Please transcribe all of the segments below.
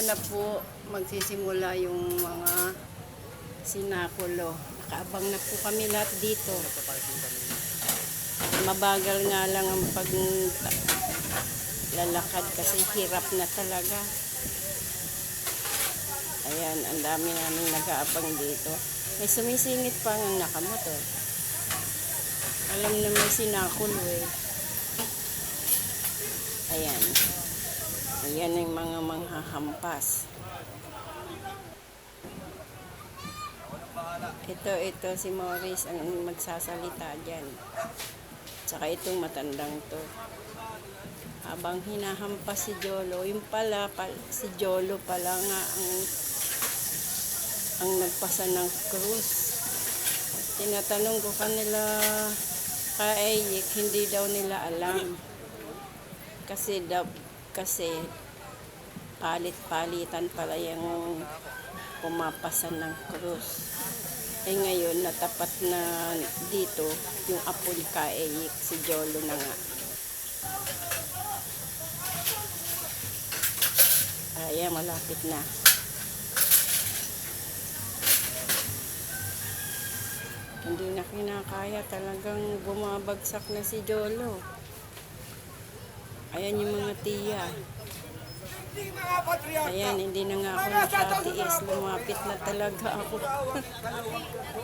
na po magsisimula yung mga sinakulo. Nakaabang na po kami lahat dito. Mabagal nga lang ang paglalakad kasi hirap na talaga. Ayan, ang dami namin nag-aabang dito. May sumisingit pa ang nakamotor. Alam na may sinakulo eh. Ayan. Ayan yung mga manghahampas. Ito si Morris ang magsasalita dyan. Tsaka itong matandang to. Habang hinahampas si Jolo, yung pala si Jolo pala nga ang nagpasa ng krus. Tinatanong ko kanila kaayik, hindi daw nila alam. Kasi palit-palitan pala yung pumapasa ng krus. Eh ngayon, natapat na dito yung apol kaayik, si Jolo na nga. Ayan, malapit na. Hindi na kinakaya, talagang bumabagsak na si Jolo. Ayan yung mga tiya. Ayan, hindi na nga ako nakatiis. Lumapit na talaga ako.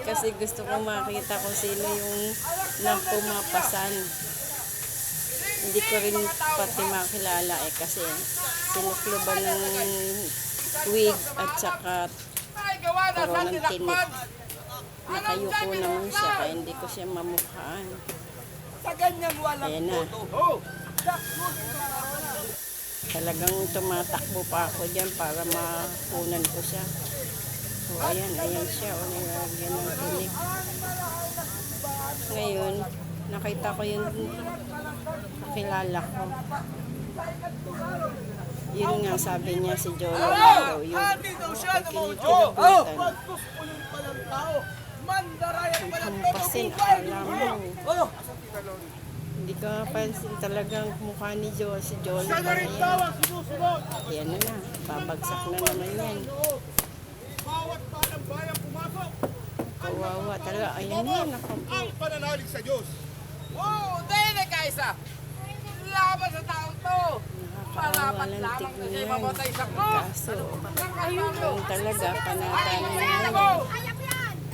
Kasi gusto ko makita kung sino yung napumapasan. Hindi ko rin pati makilala eh kasi sinukluban ng wig at saka koronang tinik. Nakayuko naman siya kaya hindi ko siya mamukhaan. Ayan na. Talagang tumatakbo pa ako dyan para mapunan ko siya. So ayan siya. O nilagyan ng tinik. Ngayon, nakita ko yung kakilala ko. Yun nga sabi niya si Jolo na daw yun. Kinikilabutan. Hampasin, akala mo. Hindi ka pansin talagang mukha ni Jolo. Si Jolo pa na yan. Ayan na. Babagsak na naman yan. Kawawa talaga. Ayan na. Ang pananalig sa Diyos. Oo, dahil kaisa. Laban sa taong to. Nakakaawa ng tignan. Kaso, yung talaga panatan mo yan.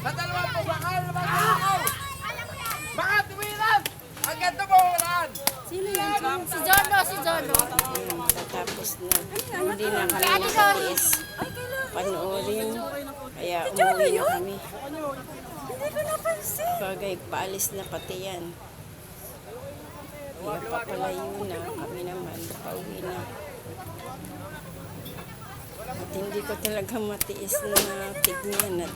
Sa dalawang po, bakal naman ako. Mga tuwiran! Ang ganda mo ulan! Sino yan? Si Jolo, si Jolo. Ayun, tatapos na. Hindi na kami nakatiis. Panoorin. Kaya umuwi na kami. Hindi ko napansin. Bagay, paalis na pati yan. Kaya papalayo na. Kami naman, pauwi na. At hindi ko talaga matiis na tignan at